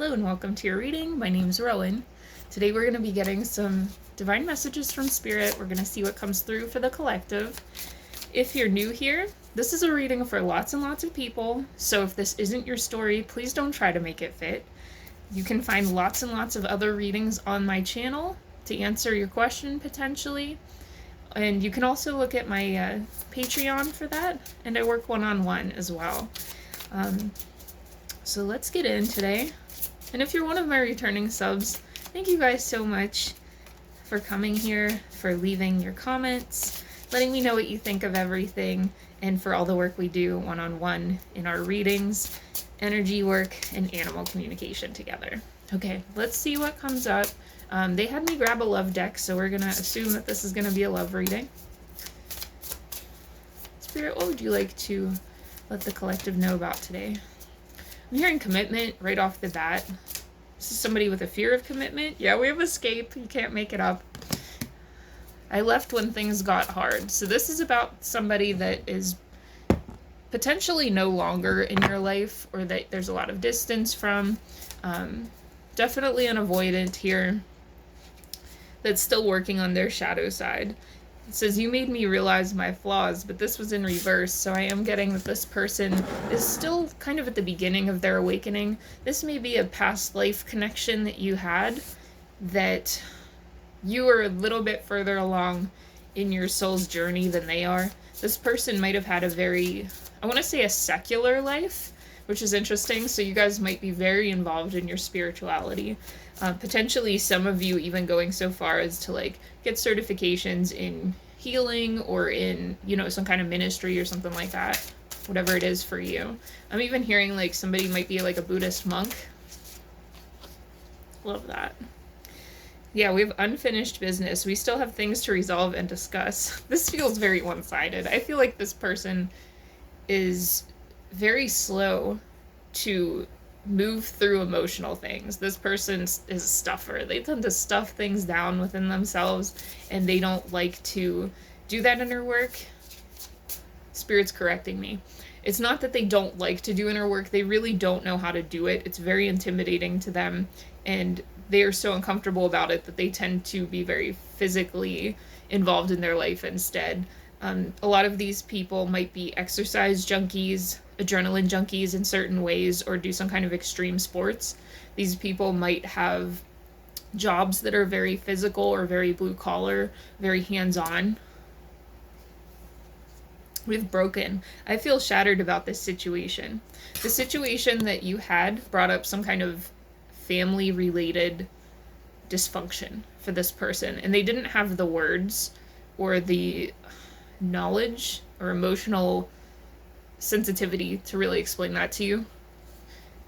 Hello and welcome to your reading. My name's Rowan. Today we're going to be getting some divine messages from Spirit. We're going to see what comes through for the collective. If you're new here, this is a reading for lots and lots of people, so if this isn't your story, please don't try to make it fit. You can find lots and lots of other readings on my channel to answer your question potentially, and you can also look at my Patreon for that, and I work one-on-one as well. So let's get in today. And if you're one of my returning subs, thank you guys so much for coming here, for leaving your comments, letting me know what you think of everything, and for all the work we do one-on-one in our readings, energy work, and animal communication together. Okay, let's see what comes up. They had me grab a love deck, so we're going to assume that this is going to be a love reading. Spirit, what would you like to let the collective know about today? I'm hearing commitment right off the bat. This is somebody with a fear of commitment. Yeah, we have escape. You can't make it up. I left when things got hard. So this is about somebody that is potentially no longer in your life, or that there's a lot of distance from. Definitely an avoidant here that's still working on their shadow side. It says, you made me realize my flaws, but this was in reverse, so I am getting that this person is still kind of at the beginning of their awakening. This may be a past life connection that you had, that you are a little bit further along in your soul's journey than they are. This person might have had a very, I want to say a secular life, which is interesting, so you guys might be very involved in your spirituality. Potentially some of you even going so far as to like get certifications in healing or in, you know, some kind of ministry or something like that, whatever it is for you. I'm even hearing like somebody might be like a Buddhist monk. Love that. Yeah, we have unfinished business. We still have things to resolve and discuss. This feels very one-sided. I feel like this person is very slow to move through emotional things. This person is a stuffer. They tend to stuff things down within themselves, and they don't like to do that inner work. Spirit's correcting me. It's not that they don't like to do inner work. They really don't know how to do it. It's very intimidating to them, and they are so uncomfortable about it that they tend to be very physically involved in their life instead. A lot of these people might be exercise junkies, adrenaline junkies in certain ways, or do some kind of extreme sports. These people might have jobs that are very physical or very blue collar, very hands-on. We've broken. I feel shattered about this situation. The situation that you had brought up some kind of family-related dysfunction for this person, and they didn't have the words or the knowledge or emotional sensitivity to really explain that to you.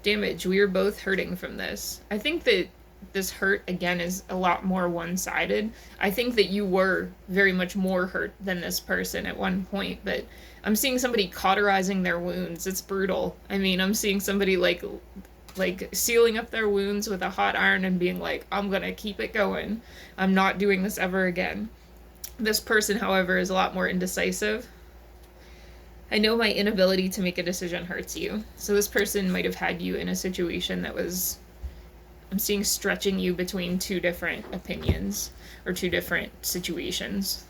Damage. We are both hurting from this. I think that this hurt, again, is a lot more one-sided. I think that you were very much more hurt than this person at one point, but I'm seeing somebody cauterizing their wounds. It's brutal. I mean, I'm seeing somebody like sealing up their wounds with a hot iron and being like, I'm gonna keep it going. I'm not doing this ever again. This person, however, is a lot more indecisive. I know my inability to make a decision hurts you. So this person might have had you in a situation that was, I'm seeing, stretching you between two different opinions or two different situations.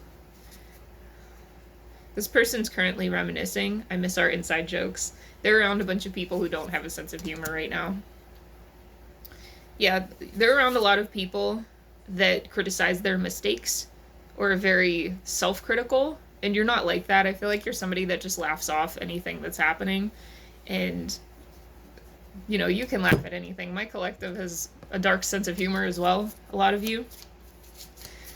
This person's currently reminiscing. I miss our inside jokes. They're around a bunch of people who don't have a sense of humor right now. Yeah, they're around a lot of people that criticize their mistakes or are very self-critical, and you're not like that. I feel like you're somebody that just laughs off anything that's happening, and, you know, you can laugh at anything. My collective has a dark sense of humor as well, a lot of you,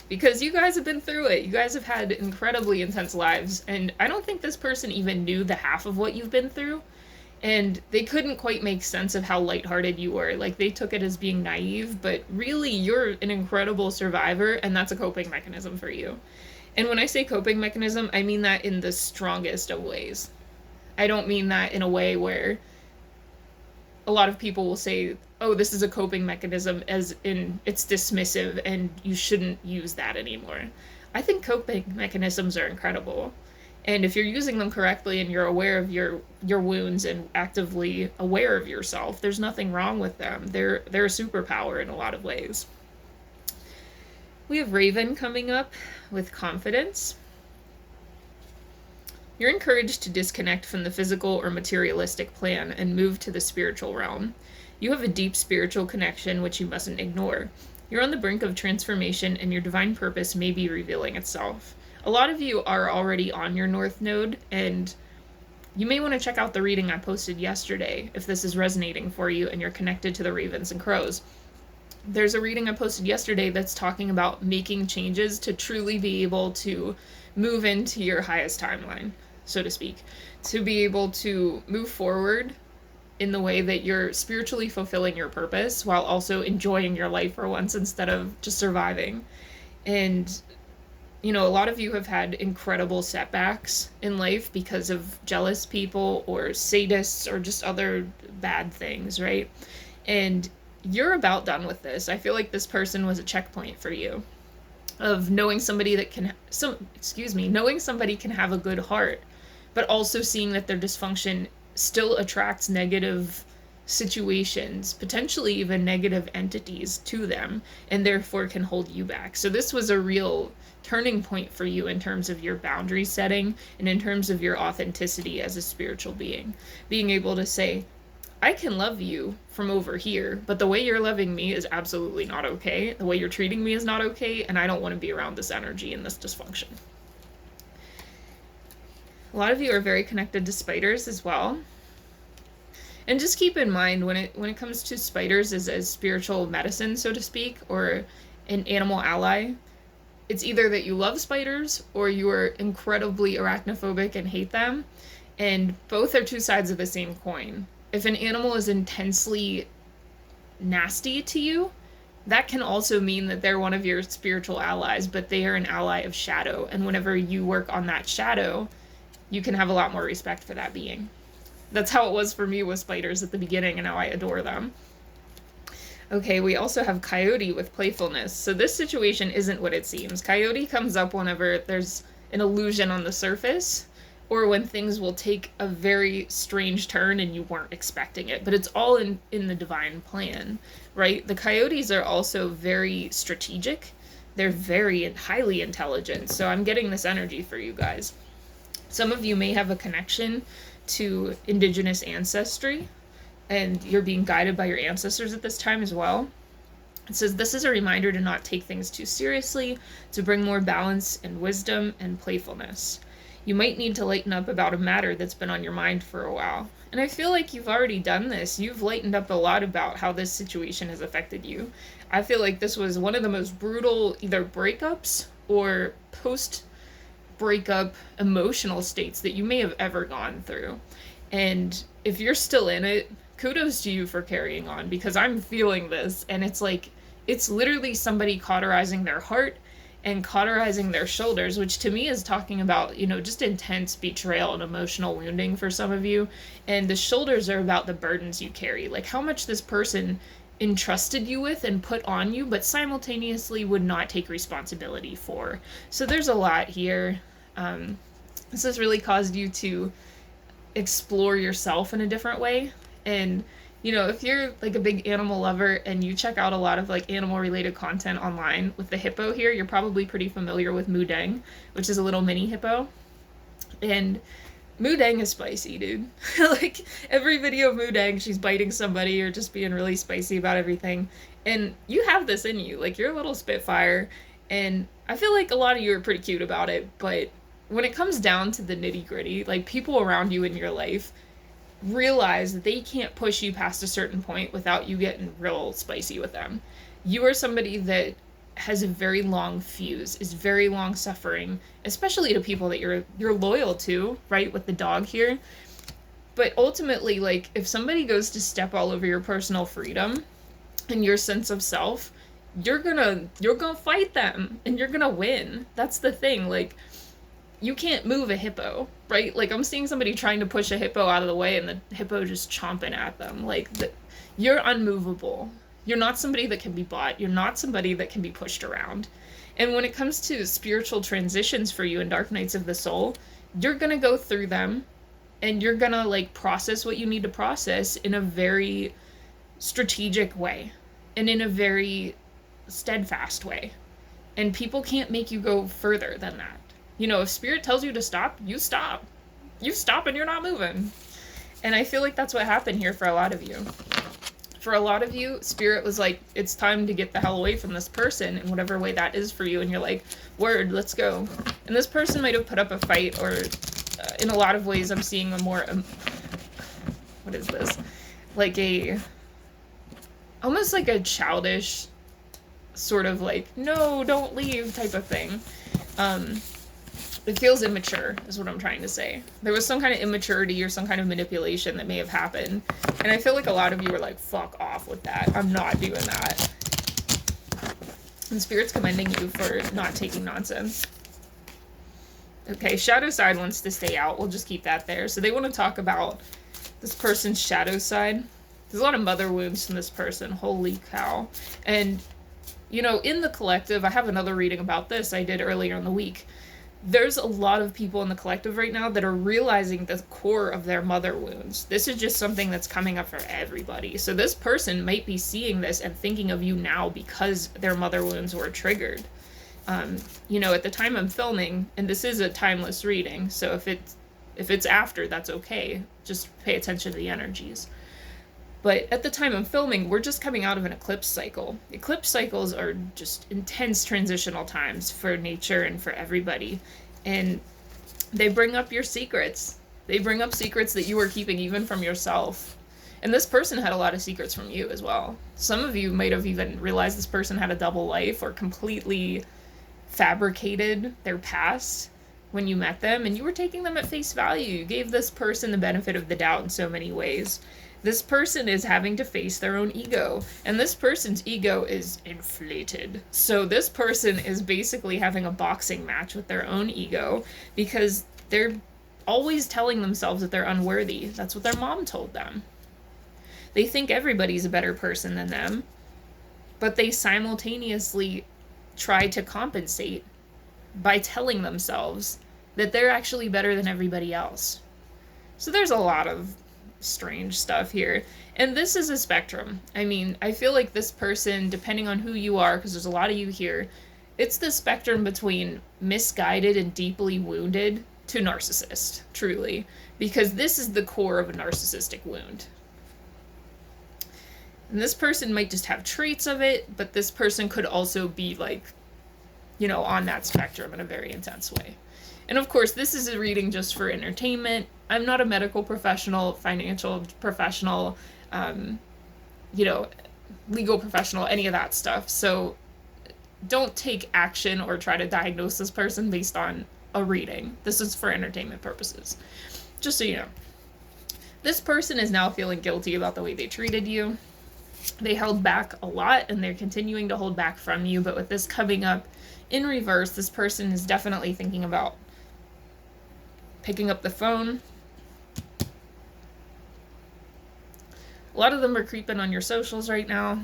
because you guys have been through it. You guys have had incredibly intense lives, and I don't think this person even knew the half of what you've been through, and they couldn't quite make sense of how lighthearted you were. Like, they took it as being naive, but really, you're an incredible survivor, and that's a coping mechanism for you. And when I say coping mechanism, I mean that in the strongest of ways. I don't mean that in a way where a lot of people will say, oh, this is a coping mechanism, as in it's dismissive and you shouldn't use that anymore. I think coping mechanisms are incredible. And if you're using them correctly and you're aware of your wounds and actively aware of yourself, there's nothing wrong with them. They're a superpower in a lot of ways. We have Raven coming up with confidence. You're encouraged to disconnect from the physical or materialistic plan and move to the spiritual realm. You have a deep spiritual connection which you mustn't ignore. You're on the brink of transformation and your divine purpose may be revealing itself. A lot of you are already on your North Node, and you may want to check out the reading I posted yesterday if this is resonating for you and you're connected to the Ravens and Crows. There's a reading I posted yesterday that's talking about making changes to truly be able to move into your highest timeline, so to speak, to be able to move forward in the way that you're spiritually fulfilling your purpose while also enjoying your life for once instead of just surviving. And, you know, a lot of you have had incredible setbacks in life because of jealous people or sadists or just other bad things, right? And you're about done with this. I feel like this person was a checkpoint for you of knowing somebody that can, knowing somebody can have a good heart, but also seeing that their dysfunction still attracts negative situations, potentially even negative entities to them, and therefore can hold you back. So this was a real turning point for you in terms of your boundary setting and in terms of your authenticity as a spiritual being. Being able to say, I can love you from over here, but the way you're loving me is absolutely not okay. The way you're treating me is not okay, and I don't want to be around this energy and this dysfunction. A lot of you are very connected to spiders as well. And just keep in mind when it comes to spiders as spiritual medicine, so to speak, or an animal ally, it's either that you love spiders or you are incredibly arachnophobic and hate them, and both are two sides of the same coin. If an animal is intensely nasty to you, that can also mean that they're one of your spiritual allies, but they are an ally of shadow. And whenever you work on that shadow, you can have a lot more respect for that being. That's how it was for me with spiders at the beginning, and now I adore them. Okay, we also have Coyote with playfulness. So this situation isn't what it seems. Coyote comes up whenever there's an illusion on the surface, or when things will take a very strange turn and you weren't expecting it. But it's all in the divine plan, right? The coyotes are also very strategic. They're very highly intelligent. So I'm getting this energy for you guys. Some of you may have a connection to indigenous ancestry, and you're being guided by your ancestors at this time as well. It says, this is a reminder to not take things too seriously, to bring more balance and wisdom and playfulness. You might need to lighten up about a matter that's been on your mind for a while. And I feel like you've already done this. You've lightened up a lot about how this situation has affected you. I feel like this was one of the most brutal either breakups or post-breakup emotional states that you may have ever gone through. And if you're still in it, kudos to you for carrying on, because I'm feeling this, and it's like, it's literally somebody cauterizing their heart and cauterizing their shoulders, which to me is talking about, you know, just intense betrayal and emotional wounding for some of you. And the shoulders are about the burdens you carry, like how much this person entrusted you with and put on you, but simultaneously would not take responsibility for. So there's a lot here. This has really caused you to explore yourself in a different way. And you know, if you're like a big animal lover and you check out a lot of like animal related content online with the hippo here, you're probably pretty familiar with Mudeng, which is a little mini hippo. And Mudeng is spicy, dude. Like every video of Mudeng, she's biting somebody or just being really spicy about everything. And you have this in you, like you're a little spitfire. And I feel like a lot of you are pretty cute about it, but when it comes down to the nitty gritty, like people around you in your life realize that they can't push you past a certain point without you getting real spicy with them. You are somebody that has a very long fuse, is very long suffering, especially to people that you're loyal to, right? With the dog here. But ultimately, like if somebody goes to step all over your personal freedom and your sense of self, you're gonna fight them and you're gonna win. That's the thing. Like you can't move a hippo, right? Like I'm seeing somebody trying to push a hippo out of the way and the hippo just chomping at them. Like you're unmovable. You're not somebody that can be bought. You're not somebody that can be pushed around. And when it comes to spiritual transitions for you in Dark Nights of the Soul, you're going to go through them, and you're going to like process what you need to process in a very strategic way and in a very steadfast way. And people can't make you go further than that. You know, if spirit tells you to stop, you stop. You stop and you're not moving. And I feel like that's what happened here for a lot of you. For a lot of you, spirit was like, it's time to get the hell away from this person in whatever way that is for you. And you're like, word, let's go. And this person might have put up a fight, or in a lot of ways, I'm seeing a more, what is this? Like almost like a childish sort of like, no, don't leave type of thing. It feels immature, is what I'm trying to say. There was some kind of immaturity or some kind of manipulation that may have happened. And I feel like a lot of you were like, fuck off with that. I'm not doing that. And Spirit's commending you for not taking nonsense. Okay, shadow side wants to stay out. We'll just keep that there. So they want to talk about this person's shadow side. There's a lot of mother wounds from this person. Holy cow. And, you know, in the collective, I have another reading about this I did earlier in the week. There's a lot of people in the collective right now that are realizing the core of their mother wounds. This is just something that's coming up for everybody. So this person might be seeing this and thinking of you now because their mother wounds were triggered. You know, at the time I'm filming, and this is a timeless reading, so if it's after, that's okay. Just pay attention to the energies. But at the time I'm filming, we're just coming out of an eclipse cycle. Eclipse cycles are just intense transitional times for nature and for everybody. And they bring up your secrets. They bring up secrets that you were keeping even from yourself. And this person had a lot of secrets from you as well. Some of you might have even realized this person had a double life or completely fabricated their past when you met them, and you were taking them at face value. You gave this person the benefit of the doubt in so many ways. This person is having to face their own ego, and this person's ego is inflated. So this person is basically having a boxing match with their own ego because they're always telling themselves that they're unworthy. That's what their mom told them. They think everybody's a better person than them, but they simultaneously try to compensate by telling themselves that they're actually better than everybody else. So there's a lot of strange stuff here. And this is a spectrum. I mean, I feel like this person, depending on who you are, because there's a lot of you here, it's the spectrum between misguided and deeply wounded to narcissist, truly. Because this is the core of a narcissistic wound. And this person might just have traits of it, but this person could also be like, you know, on that spectrum in a very intense way. And of course, this is a reading just for entertainment. I'm not a medical professional, financial professional, you know, legal professional, any of that stuff. So don't take action or try to diagnose this person based on a reading. This is for entertainment purposes. Just so you know. This person is now feeling guilty about the way they treated you. They held back a lot, and they're continuing to hold back from you. But with this coming up in reverse, this person is definitely thinking about picking up the phone. A lot of them are creeping on your socials right now.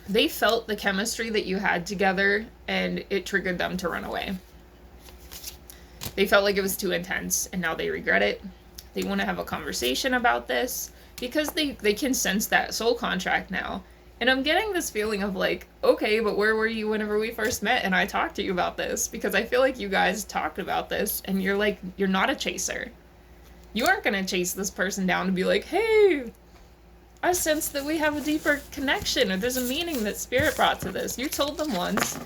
They felt the chemistry that you had together, and it triggered them to run away. They felt like it was too intense, and now they regret it. They want to have a conversation about this because they can sense that soul contract now. And I'm getting this feeling of like, okay, but where were you whenever we first met and I talked to you about this? Because I feel like you guys talked about this, and you're like, you're not a chaser. You aren't going to chase this person down to be like, hey, I sense that we have a deeper connection, or there's a meaning that Spirit brought to this. You told them once.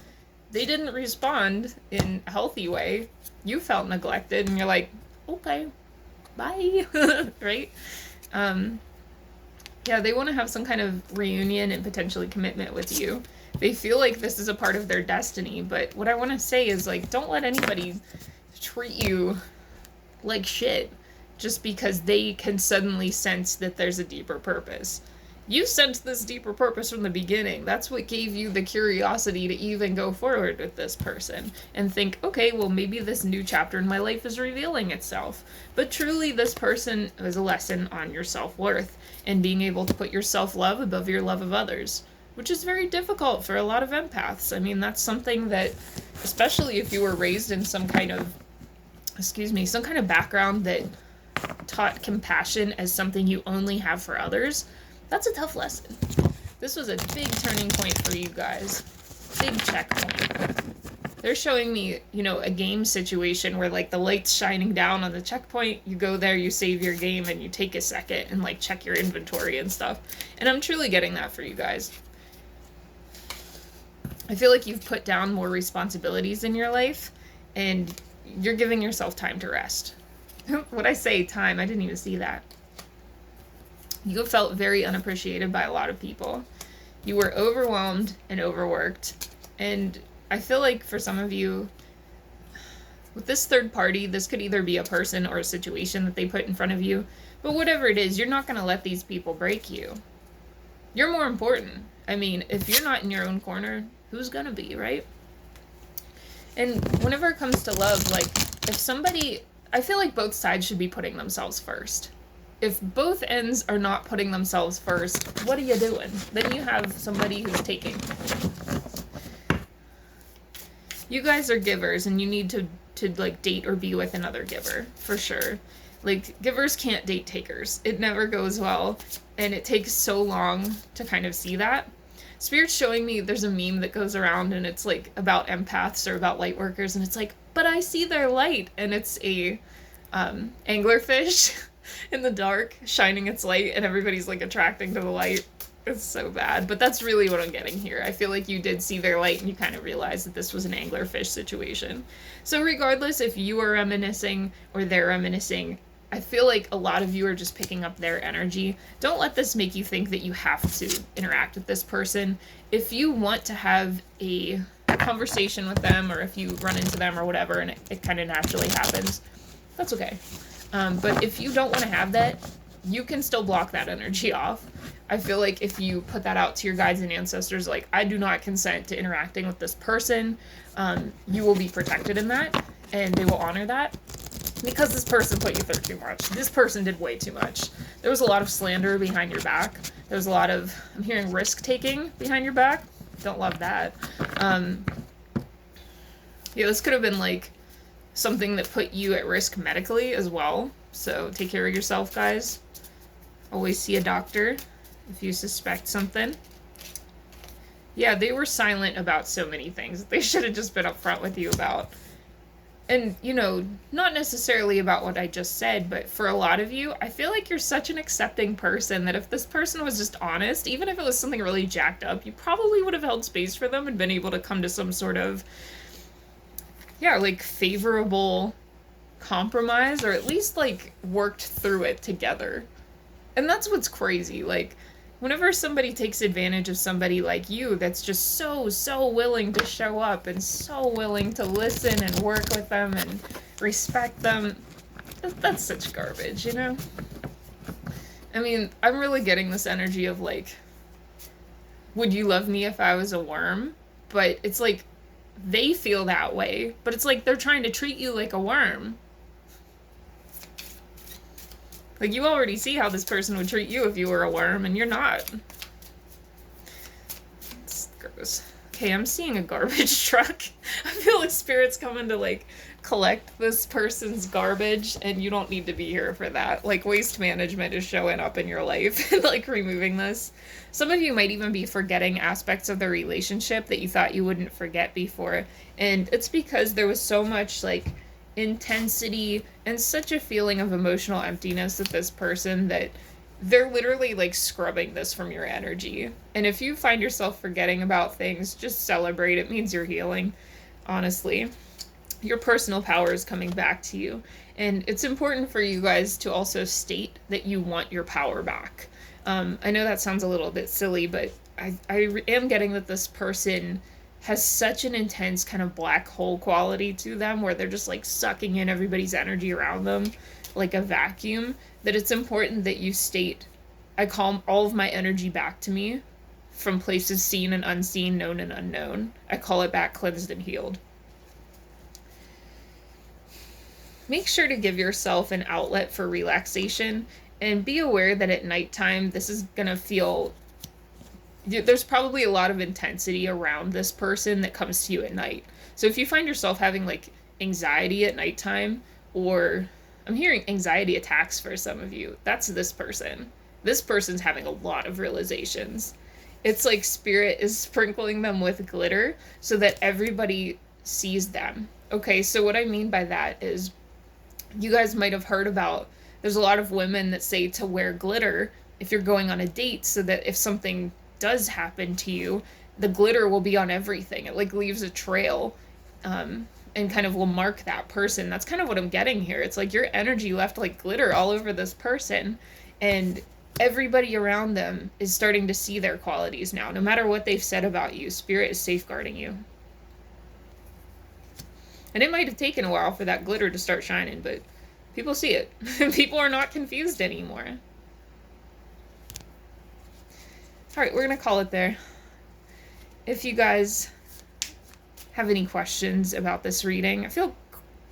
They didn't respond in a healthy way. You felt neglected, and you're like, okay, bye, right? Yeah, they want to have some kind of reunion and potentially commitment with you. They feel like this is a part of their destiny, but what I want to say is, like, don't let anybody treat you like shit just because they can suddenly sense that there's a deeper purpose. You sensed this deeper purpose from the beginning. That's what gave you the curiosity to even go forward with this person and think, okay, well, maybe this new chapter in my life is revealing itself. But truly, this person is a lesson on your self-worth and being able to put your self-love above your love of others. which is very difficult for a lot of empaths. I mean, that's something that, especially if you were raised in some kind of background that taught compassion as something you only have for others, that's a tough lesson. This was a big turning point for you guys. Big checkpoint. They're showing me, a game situation where, like, the light's shining down on the checkpoint. You go there, you save your game, and you take a second and, like, check your inventory and stuff. And I'm truly getting that for you guys. I feel like you've put down more responsibilities in your life, and you're giving yourself time to rest. When I say time, I didn't even see that. You have felt very unappreciated by a lot of people. You were overwhelmed and overworked. And I feel like for some of you, with this third party, this could either be a person or a situation that they put in front of you. But whatever it is, you're not going to let these people break you. You're more important. I mean, if you're not in your own corner, who's going to be, right? And whenever it comes to love, like, if somebody, I feel like both sides should be putting themselves first. If both ends are not putting themselves first, what are you doing? Then you have somebody who's taking. You guys are givers, and you need to like, date or be with another giver, for sure. Like, givers can't date takers. It never goes well, and it takes so long to kind of see that. Spirit's showing me, there's a meme that goes around, and it's, like, about empaths or about light workers, and it's like, but I see their light, and it's a anglerfish in the dark shining its light, and everybody's, like, attracting to the light. It's so bad, but that's really what I'm getting here. I feel like you did see their light, and you kind of realized that this was an anglerfish situation. So regardless if you are reminiscing or they're reminiscing, I feel like a lot of you are just picking up their energy. Don't let this make you think that you have to interact with this person. If you want to have a conversation with them, or if you run into them or whatever, and it kind of naturally happens, that's okay. But if you don't want to have that, you can still block that energy off. I feel like if you put that out to your guides and ancestors, like, I do not consent to interacting with this person, you will be protected in that, and they will honor that, because this person put you through too much. This person did way too much. There was a lot of slander behind your back. There was a lot of, I'm hearing, risk-taking behind your back. Don't love that. Yeah, this could have been, like, something that put you at risk medically as well. So take care of yourself, guys. Always see a doctor if you suspect something. Yeah, they were silent about so many things they should have just been upfront with you about. And, not necessarily about what I just said, but for a lot of you, I feel like you're such an accepting person that if this person was just honest, even if it was something really jacked up, you probably would have held space for them and been able to come to some sort of, like, favorable compromise, or at least, like, worked through it together. And that's what's crazy. Like, whenever somebody takes advantage of somebody like you that's just so willing to show up and so willing to listen and work with them and respect them, that's such garbage, I mean, I'm really getting this energy of, like, would you love me if I was a worm? But it's like, they feel that way, but it's like they're trying to treat you like a worm. Like, you already see how this person would treat you if you were a worm, and you're not. It's gross. Okay, I'm seeing a garbage truck. I feel like Spirit's coming to, like, collect this person's garbage, and you don't need to be here for that. Like, waste management is showing up in your life and, like, removing this. Some of you might even be forgetting aspects of the relationship that you thought you wouldn't forget before, and it's because there was so much, like, intensity and such a feeling of emotional emptiness with this person that they're literally, like, scrubbing this from your energy. And if you find yourself forgetting about things, just celebrate. It means you're healing, honestly. Your personal power is coming back to you. And it's important for you guys to also state that you want your power back. I know that sounds a little bit silly, but I am getting that this person has such an intense kind of black hole quality to them, where they're just, like, sucking in everybody's energy around them like a vacuum, that it's important that you state, I call all of my energy back to me from places seen and unseen, known and unknown. I call it back cleansed and healed. Make sure to give yourself an outlet for relaxation, and be aware that at nighttime this is going to feel there's probably a lot of intensity around this person that comes to you at night. So if you find yourself having like anxiety at nighttime, or I'm hearing anxiety attacks for some of you, that's this person. This person's having a lot of realizations. It's like spirit is sprinkling them with glitter so that everybody sees them. Okay, so what I mean by that is, you guys might have heard about, there's a lot of women that say to wear glitter if you're going on a date, so that if something does happen to you, the glitter will be on everything. It like leaves a trail, and kind of will mark that person. That's kind of what I'm getting here. It's like your energy left like glitter all over this person, and everybody around them is starting to see their qualities now. No matter what they've said about you, spirit is safeguarding you. And it might have taken a while for that glitter to start shining, but people see it. People are not confused anymore. All right, we're going to call it there. If you guys have any questions about this reading, I feel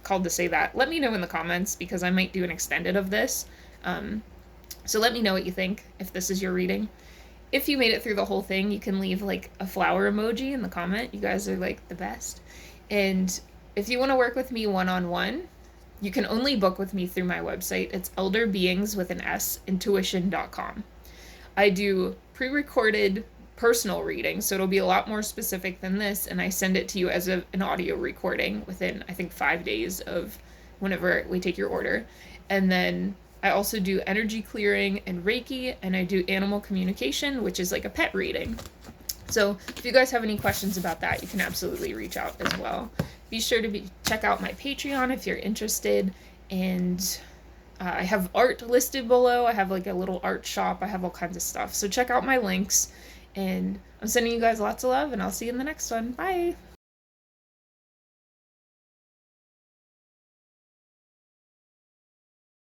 called to say that, let me know in the comments, because I might do an extended of this. So let me know what you think, if this is your reading. If you made it through the whole thing, you can leave like a flower emoji in the comment. You guys are like the best. And if you want to work with me one-on-one, you can only book with me through my website. It's elderbeingsintuition.com. I do pre-recorded personal readings, so it'll be a lot more specific than this, and I send it to you as an audio recording within, I think, 5 days of whenever we take your order. And then I also do energy clearing and Reiki, and I do animal communication, which is like a pet reading. So if you guys have any questions about that, you can absolutely reach out as well. Be sure to check out my Patreon if you're interested, and I have art listed below. I have like a little art shop. I have all kinds of stuff. So check out my links, and I'm sending you guys lots of love, and I'll see you in the next one. Bye!